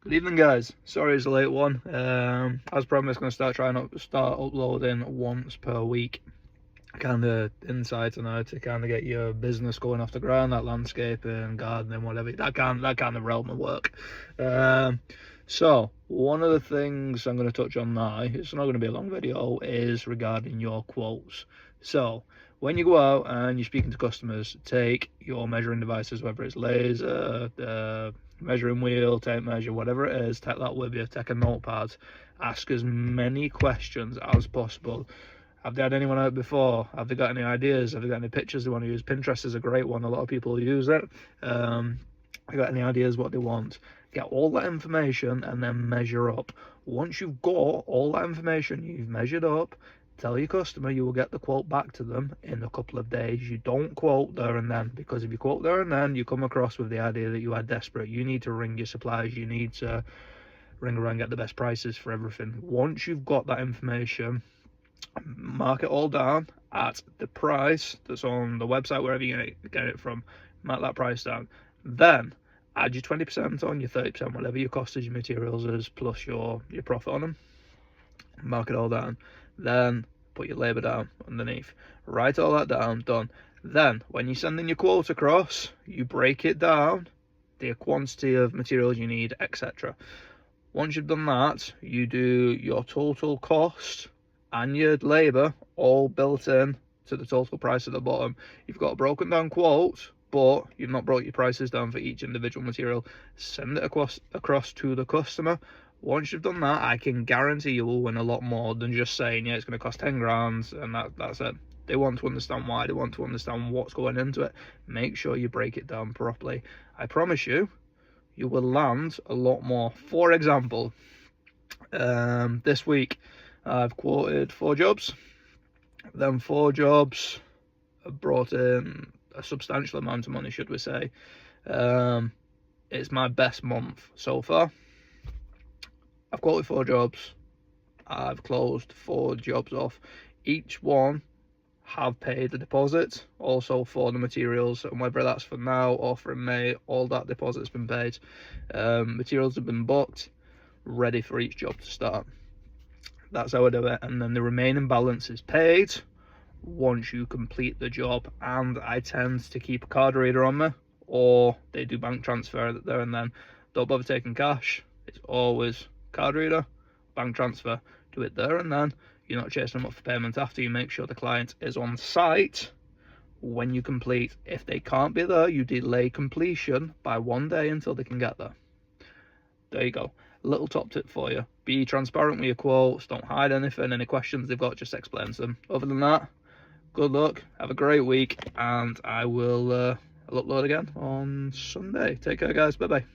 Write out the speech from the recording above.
Good evening, guys. Sorry it's a late one. As promised, going to start uploading once per week. Kind of insights on how to kind of get your business going off the ground, that landscaping, gardening, whatever, that kind of realm of work. So one of the things I'm going to touch on now, it's not going to be a long video, is regarding your quotes. So when you go out and you're speaking to customers, take your measuring devices, whether it's laser, measuring wheel, tape measure, whatever it is, take that with you, take a notepad, ask as many questions as possible. Have they had anyone out before? Have they got any ideas? Have they got any pictures they want to use? Pinterest is a great one, a lot of people use it. Have got any ideas what they want? Get all that information and then measure up. Once you've got all that information you've measured up, tell your customer you will get the quote back to them in a couple of days. You don't quote there and then, because if you quote there and then, you come across with the idea that you are desperate. You need to ring your suppliers, you need to ring around, get the best prices for everything. Once you've got that information, mark it all down at the price that's on the website, wherever you get it from. Mark that price down, then add your 20% on, your 30%, whatever your cost is, your materials is, plus your profit on them. Mark it all down, then put your labor down underneath, write all that down, done. Then when you're sending your quote across, you break it down, the quantity of materials you need, etc. Once you've done that, you do your total cost and your labor all built in to the total price at the bottom. You've got a broken down quote, but you've not brought your prices down for each individual material. Send it across to the customer. Once you've done that, I can guarantee you will win a lot more than just saying, yeah, it's going to cost 10 grand and that's it. They want to understand why, they want to understand what's going into it. Make sure you break it down properly. I promise you, you will land a lot more. For example, this week I've quoted 4 jobs. Them 4 jobs have brought in a substantial amount of money, should we say. It's my best month so far. I've quoted 4 jobs. I've closed 4 jobs off. Each one have paid a deposit also for the materials, and whether that's for now or for May, all that deposit's been paid. Materials have been booked, ready for each job to start. That's how I do it, and then the remaining balance is paid once you complete the job. And I tend to keep a card reader on me, or they do bank transfer there and then. Don't bother taking cash, it's always card reader, bank transfer. Do it there and then. You're not chasing them up for payment after. You make sure the client is on site when you complete. If they can't be there, you delay completion by 1 day until they can get there. There you go. A little top tip for you. Be transparent with your quotes. Don't hide anything. Any questions they've got, just explain to them. Other than that, good luck. Have a great week, and I will I'll upload again on Sunday. Take care, guys. Bye bye.